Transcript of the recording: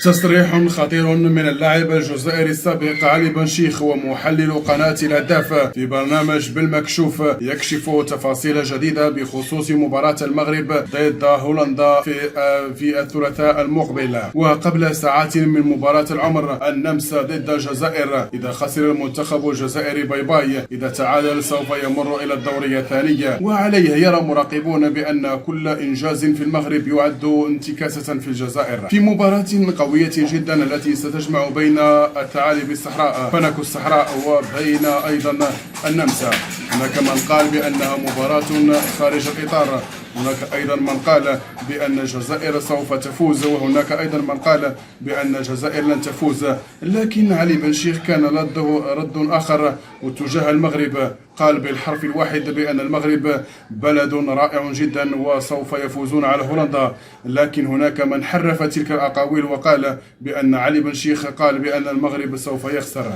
تصريح خطير من اللاعب الجزائري السابق علي بن شيخ ومحلل قناة الهداف في برنامج بالمكشوف يكشف تفاصيل جديدة بخصوص مباراة المغرب ضد هولندا في الثلاثاء المقبل. وقبل ساعات من مباراة العمر النمسا ضد الجزائر، إذا خسر المنتخب الجزائري باي باي، إذا تعادل سوف يمر إلى الدوري الثاني. وعليه يرى مراقبون بأن كل إنجاز في المغرب يعد انتكاسة في الجزائر في مباراة قوية جدا التي ستجمع بين الثعالب الصحراء فنك الصحراء وبين أيضا النمسا. هناك من قال بأنها مباراة خارج الإطار، هناك أيضا من قال بأن الجزائر سوف تفوز، وهناك أيضا من قال بأن الجزائر لن تفوز. لكن علي بن شيخ كان لديه رد آخر وتجاه المغرب، قال بالحرف الواحد بأن المغرب بلد رائع جدا وسوف يفوزون على هولندا. لكن هناك من حرف تلك الأقاويل وقال بأن علي بن شيخ قال بأن المغرب سوف يخسر.